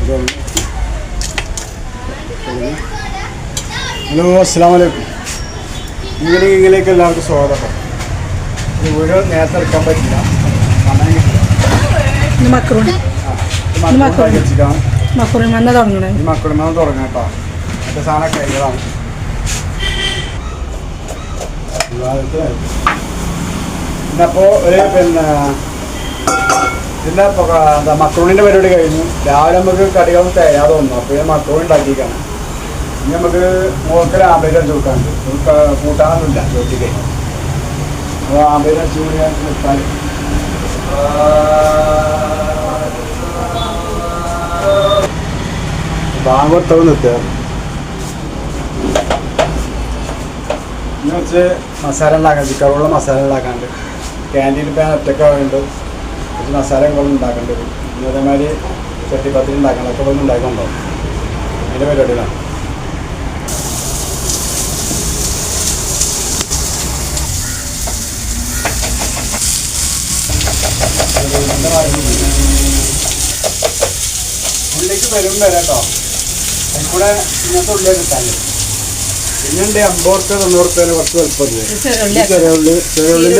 Hello, അസ്സലാമു അലൈക്കും. ഇങ്ങനെയൊക്കെ എല്ലാവർക്കും സ്വാഗതം. വീഡിയോ നേരത്തെ എടുക്കാൻ പറ്റില്ല, സമയം കിട്ടില്ല. മക്കുറിമന്ന് തുടങ്ങണം. ഈ മക്കുറിമന്ന് തുടങ്ങാം കേട്ടോ. മറ്റേ സാധനം കൈകളാണ്. ഇന്നപ്പോൾ ഒരു ഇതിൻ്റെ എന്താ മക്രോണിൻ്റെ പരിപാടി കഴിഞ്ഞു. രാവിലെ നമുക്ക് കടികളൊന്നും തയ്യാതെ വന്നു. അപ്പോൾ ഞാൻ മക്രോണി ഉണ്ടാക്കിയിരിക്കുകയാണ്. ഇനി നമുക്ക് മോക്കൽ ആമ്പേര് അടിച്ച് കൊടുക്കാനുണ്ട്. കൂട്ടാനൊന്നുമില്ല ചോറ്റിക്ക്. അപ്പോൾ ആമ്പേര് അടിച്ച് കൂടി ഞാൻ നിർത്താൻ ബാങ്കൊടുത്തവ് നിർത്തുക. ഇന്ന് വെച്ച് മസാല ഉണ്ടാക്കാൻ, ചിക്കറുള്ള മസാല ഉണ്ടാക്കാണ്ട്. ക്യാൻറ്റീനിൽ ഇപ്പോൾ ഞാൻ ഒറ്റക്കാവുന്നുണ്ട്. കുറച്ച് മസാലകളും ഉണ്ടാക്കേണ്ടി വരും. പിന്നെ അതേമാതിരി ചട്ടിപ്പത്തിരി ഉണ്ടാക്കണം. അതൊക്കെ ഒന്നും ഉണ്ടാക്കുന്നുണ്ടോ അതിൻ്റെ പരിപാടിയിലാണ്. ഉള്ളിലേക്ക് വരും വരാം കേട്ടോ. അതിൽ കൂടെ ഇങ്ങനത്തെ ഉള്ളിയൊക്കെ കിട്ടാൻ. പിന്നെയുണ്ട് 50 90 കുറച്ച് വലുപ്പമില്ല ചെറിയ ഉള്ളി. ചെറിയ ഉള്ളിൽ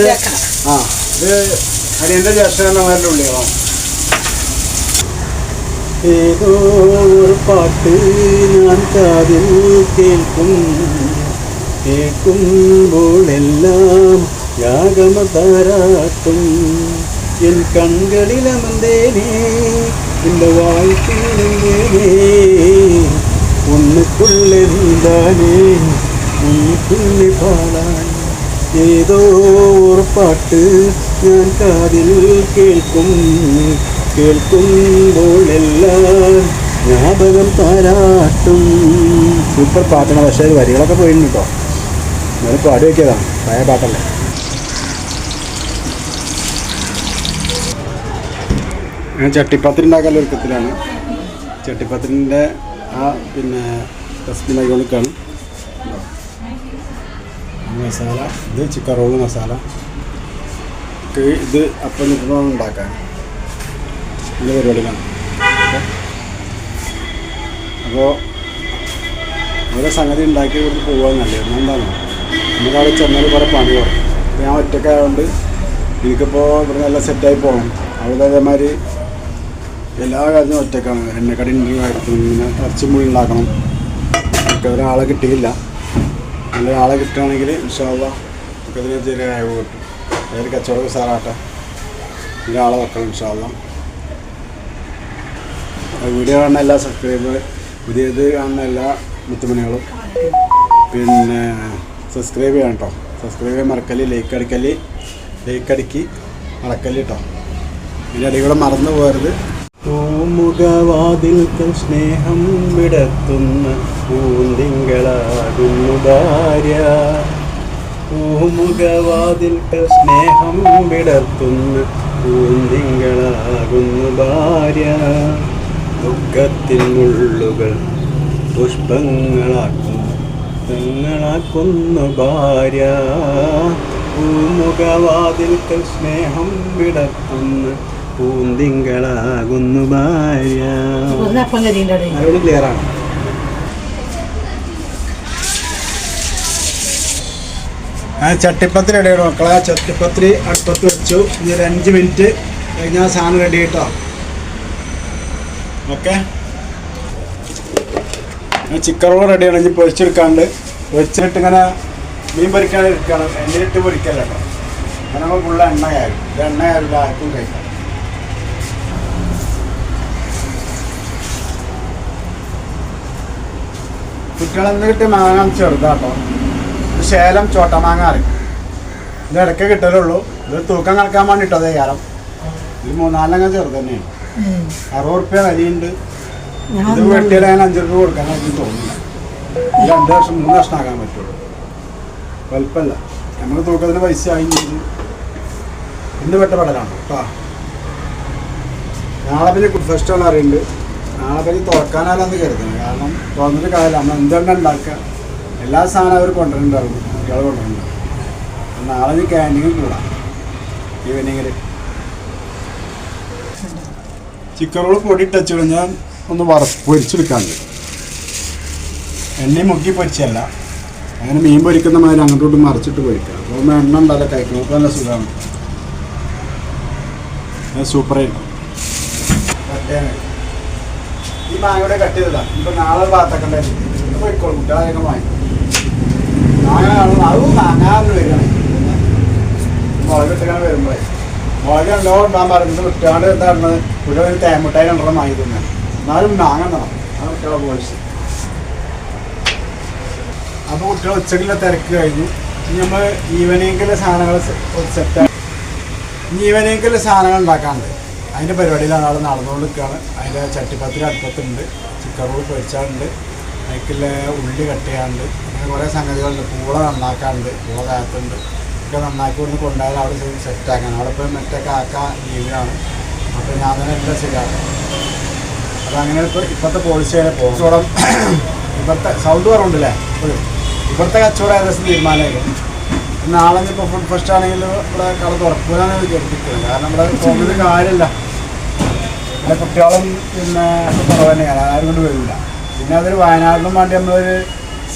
ഇത് അരിയൻ്റെ ജ്യേഷ്ഠ ഉള്ളികളാണ്. ഏതോ ഒരു പാട്ട് ഞാൻ കാതിൽ കേൾക്കുമ്പോഴെല്ലാം യാഗമതാരാട്ടും എൻ കൺകളിലമന്തേനേ എൻ്റെ വായ്പിന്നേനേ ഒന്നുക്കുള്ളേ നീന്താനേ നീക്കുള്ളി പാടാൻ. ഏതോ ഒരു പാട്ട് ഞാൻ കാതിൽ കേൾക്കുമ്പോഴെല്ലാം ജ്ഞാപകം താരാട്ടും. സൂപ്പർ പാട്ടാണ്. പക്ഷേ അത് വരികളൊക്കെ പോയിരുന്നു കേട്ടോ. ഞാൻ പാടി വയ്ക്കിയതാണ്, പഴയ പാട്ടല്ലേ. ഞാൻ ചട്ടിപ്പത്തിരി ഉണ്ടാക്കാനുള്ള ഒരുക്കത്തിലാണ്. ചട്ടിപ്പത്തിരിൻ്റെ പിന്നെ റെസിപ്പി ഉണ്ടാക്കിക്കൊണ്ടിരിക്കുകയാണ്. മസാല ഇത് ചിക്കൻ റോള് മസാല. ഇത് അപ്പം നിൽക്കുമ്പോൾ ഉണ്ടാക്കാൻ നല്ല പരിപാടിയിലാണ്. അപ്പോൾ ഓരോ സംഗതി ഉണ്ടാക്കി കൊടുത്ത് പോകാൻ നല്ലത്. എന്താണ് നമുക്കവിടെ ചെന്നാൽ കുറേ പണി കുറയും. അപ്പോൾ ഞാൻ ഒറ്റക്കായതുകൊണ്ട് എനിക്കിപ്പോൾ ഇവിടെ നല്ല സെറ്റായി പോകണം. അവിടെ അതേമാതിരി എല്ലാ കാര്യവും ഒറ്റക്കാണ്. എണ്ണക്കടി ഉണ്ടാക്കണം, ഇങ്ങനെ ഇറച്ചിമുളി ഉണ്ടാക്കണം. എനിക്ക് ഒരാളെ കിട്ടിയില്ല. നല്ലൊരാളെ കിട്ടുകയാണെങ്കിൽ ഇൻഷാ അല്ലാഹ് നമുക്ക് അതിന് ചെറിയ അയവ് കിട്ടും. അതായത് കച്ചവടം സാറാട്ടെ ഒരാളെ വെക്കണം ഇൻഷാ അല്ലാഹ്. വീഡിയോ കാണുന്ന എല്ലാ പുതിയത് കാണുന്ന എല്ലാ മുത്തുമണികളും പിന്നെ സബ്സ്ക്രൈബ് ചെയ്യണം കേട്ടോ. സബ്സ്ക്രൈബ് ചെയ്യാൻ മറക്കല്, ലൈക്ക് അടിക്ക് മറക്കല് കേട്ടോ. ഇതിൻ്റെ അടികൂടെ മറന്നു പോകരുത്. പൂമുഖവാതിൽക്കൽ സ്നേഹം വിടത്തുന്ന പൂന്തിങ്കളാകുന്നു ഭാര്യ. പൂമുഖവാതിൽക്കൽ സ്നേഹം വിടത്തുന്ന പൂന്തിങ്കളാകുന്നു ഭാര്യ. ദുഃഖത്തിൻ മുള്ളുകൾ പുഷ്പങ്ങളാക്കുന്നു ഭാര്യ. പൂമുഖവാതിൽക്കൽ സ്നേഹം വിടത്തുന്ന പൂന്തിങ്കളാകുന്നു ഭാര്യ. അതിനോട് ക്ലിയറാണ്. ചട്ടിപ്പത്തിരി റെഡിയാണ് മക്കളെ. ചട്ടിപ്പത്തിരി അടുപ്പത്ത് വെച്ചു. ഇനി ഒരു 5 മിനിറ്റ് കഴിഞ്ഞാൽ സാധനം റെഡി കേട്ടോ. ഓക്കെ, ചിക്കൻ റോൾ റെഡിയാണ്. ഇനി പൊരിച്ചെടുക്കാണ്ട് പൊരിച്ചിട്ട് ഇങ്ങനെ മീൻ പൊരിക്കാനിരിക്കുകയാണ്. എണ്ണയിലിട്ട് പൊരിക്കല്ല കേട്ടോ. അങ്ങനെ നമ്മൾ ഫുള്ള് എണ്ണയായിരുന്നു. എണ്ണയായിരുന്നു ആർക്കും കഴിക്കാം. കുട്ടികളെന്ന് കിട്ടിയ മാങ്ങ ചെറുതാട്ടോ. ഇത് ശേലം ചോട്ടമാങ്ങ അറിയും. ഇത് ഇടയ്ക്ക് കിട്ടലുള്ളൂ. ഇത് തൂക്കം കണക്കാൻ വേണ്ടിട്ടോ അതേ കാലം. ഇത് 3-4 ചെറുത് തന്നെയാണ്. 60 റുപ്യ വിലയുണ്ട്. ഇത് വെട്ടിയാൽ ഞാൻ 5 രൂപ കൊടുക്കാൻ എനിക്ക് തോന്നുന്നില്ല. ഇത് 2 വർഷം 3 വർഷം ആക്കാൻ പറ്റുള്ളൂ. വലുപ്പമല്ല. നമ്മൾ തൂക്കത്തിന് പൈസ ആയി. ഇന്ന് വെട്ടപ്പെടലാണ് കേട്ടോ. നാളെ പിന്നെ ഫുഡ് ഫെസ്റ്റിവൽ അറിയുന്നുണ്ട്. നാളെ പിന്നെ തുറക്കാനാലെന്ന് കരുതുന്നത്. കാരണം തുറന്നിട്ട് കാര്യമില്ല. നമ്മൾ എന്തുകൊണ്ടാണ് ഉണ്ടാക്കുക. എല്ലാ സാധനവും അവർ കൊണ്ടുവരുന്നുണ്ടാവും. കുട്ടികൾ കൊണ്ടുവരുന്നുണ്ടാവും. നാളെ ഇനി ക്യാൻറ്റീനിൽ കൂടാം ഈവനിങ്ങിൽ. ചിക്കൻ റോൾ പൊടി ടച്ച് ഞാൻ ഒന്ന് പൊരിച്ചെടുക്കാനുണ്ട്. എണ്ണയും മുക്കി പൊരിച്ചല്ല, അങ്ങനെ മീൻ പൊരിക്കുന്ന മാതിരി അങ്ങോട്ടും മറിച്ചിട്ട് പൊരിക്കുക. അപ്പോൾ എണ്ണ ഉണ്ടല്ലോ കഴിക്കും, നല്ല സുഖമാണ്. സൂപ്പറായിരിക്കും. ഈ മാങ്ങയുടെ കട്ട് ചെയ്തതാണ്. ഇപ്പം നാളെ ഭാഗത്തൊക്കെ ഉണ്ടായിരുന്നു പോയിക്കോളും, കുട്ടികളൊക്കെ വാങ്ങി മാങ്ങ അതും മാങ്ങാന്ന് വരികയാണ്. മുളക് ഇട്ടൊക്കെ വരുമ്പോഴേ മുളക് ഉണ്ടോ ഉണ്ടാകാൻ പറയുന്നത് കുട്ടികളുടെ എന്താണ് ഇവിടെ ഒരു തേമുട്ടായി രണ്ടെണ്ണം വാങ്ങി തന്നെ, എന്നാലും മാങ്ങ തരണം. ആ കുട്ടികളെ പോളിച്ച്. അപ്പോൾ കുട്ടികൾ ഉച്ചക്കുള്ള തിരക്ക് കഴിഞ്ഞു. ഇനി നമ്മൾ ഈവനിങ്ങിലെ സാധനങ്ങൾ സെറ്റായി. ഇനി ഈവനിങ്ങിലെ സാധനങ്ങൾ ഉണ്ടാക്കാറുണ്ട്. അതിൻ്റെ പരിപാടിയിലാണ് ആൾ നടന്നുകൊണ്ട് നിൽക്കുകയാണ്. അതിൻ്റെ ചട്ടിപ്പത്തിരി അടുപ്പത്തുണ്ട്, ചിക്കൻ റോൾ പൊരിച്ചാറുണ്ട്, അതിലേക്കുള്ള ഉള്ളി കട്ട് ചെയ്യാറുണ്ട്, അങ്ങനെ കുറേ സംഗതികളുണ്ട്. പൂള നന്നാക്കാറുണ്ട്, പൂള കാത്തുണ്ട്, ഒക്കെ നന്നാക്കി കൊണ്ട് കൊണ്ടുപോയാൽ അവിടെ സെറ്റാക്കാൻ. അവിടെ ഇപ്പോൾ മറ്റേ കാക്ക ലീവിലാണ്, അപ്പോൾ ഞാൻ തന്നെ എല്ലാം ശരിയാക്കും. അപ്പോൾ അങ്ങനെ ഇപ്പോഴത്തെ പോളിസി വരെ പോകും. കച്ചവടം ഇവിടുത്തെ സൗണ്ട് കുറവുണ്ടല്ലേ ഇപ്പോഴും. ഇവിടുത്തെ കച്ചവടം ഏകദേശം തീരുമാനമായിരിക്കും. നാളെ ഇപ്പോൾ ഫുഡ് ഫസ്റ്റ് ആണെങ്കിൽ ഇവിടെ കട തുറക്കൂലാണ് വിചാരിക്കുന്നത്. കാരണം ഇവിടെ പോകുന്നത് കാര്യമില്ല, ഇവിടെ കുട്ടികളും പിന്നെ കുറവ് തന്നെയാണ്, ആരും കൊണ്ട് വരില്ല. പിന്നെ അതൊരു വയനാടിനും വേണ്ടി നമ്മളൊരു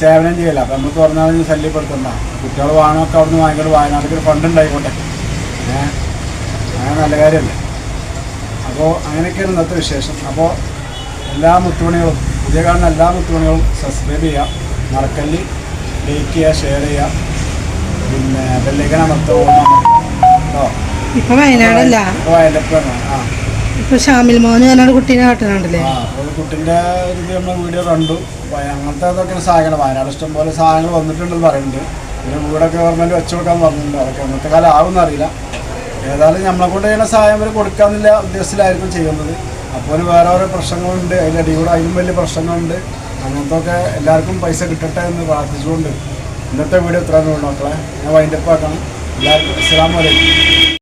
സേവനം ചെയ്യില്ല. അപ്പോൾ നമ്മൾ തുറന്നാൽ ശല്യപ്പെടുത്തണ്ട. കുട്ടികൾ വാങ്ങുമൊക്കെ അവിടെ നിന്ന് വാങ്ങിക്കൊണ്ട് വയനാട്ടിൽ ഫണ്ട് ഉണ്ടായിക്കോട്ടെ, അങ്ങനെ നല്ല കാര്യമല്ലേ. അപ്പോൾ അങ്ങനെയൊക്കെയാണ് ഇന്നത്തെ വിശേഷം. അപ്പോൾ എല്ലാ മുത്തുമണികളും, പുതിയ കാണുന്ന എല്ലാ മുത്തുമണികളും സബ്സ്ക്രൈബ് ചെയ്യുക, മറക്കല്ലി ലൈക്ക് ചെയ്യുക, ഷെയർ ചെയ്യുക, പിന്നെ ബെല്ലൈക്കൺ അമർത്തോ കേട്ടോ. ഇപ്പൊ വയനാടല്ല, വയലപ്പാണ്. ആ ഇപ്പൊ ഷാമിൽ മോഹൻ പറഞ്ഞ കുട്ടീനെ കാട്ടുന്നുണ്ടല്ലേ. ആ അപ്പോൾ കുട്ടീൻ്റെ ഇത് നമ്മൾ വീഡിയോ കണ്ടു. അങ്ങനത്തെ അതൊക്കെ സാധനങ്ങൾ വയനാട് ഇഷ്ടം പോലെ സാധനങ്ങൾ വന്നിട്ടുണ്ടെന്ന് പറയുന്നുണ്ട്. പിന്നെ വീടൊക്കെ ഗവൺമെൻറ് വെച്ചു കൊടുക്കാൻ പറഞ്ഞിട്ടുണ്ട്. അതൊക്കെ അന്നത്തെ കാലം ആവുമെന്ന് അറിയില്ല. ഏതായാലും നമ്മളെ കൊണ്ട് ചെയ്യുന്ന സഹായം വരെ കൊടുക്കാമെന്നില്ല ഉദ്ദേശത്തിലായിരിക്കും ചെയ്യുന്നത്. അപ്പോൾ വേറെ ഓരോ പ്രശ്നങ്ങളുണ്ട്, അതിൻ്റെ അടികൂടെ അതിനും വലിയ പ്രശ്നങ്ങളുണ്ട്. അങ്ങനത്തെ ഒക്കെ എല്ലാവർക്കും പൈസ കിട്ടട്ടെ എന്ന് പ്രാർത്ഥിച്ചുകൊണ്ട് ഇന്നത്തെ വീഡിയോ ഇത്രയും മക്കളെ ഞാൻ വൈൻഡപ്പ് ആക്കണം. എല്ലാവർക്കും അസ്സലാമു അലൈക്കും.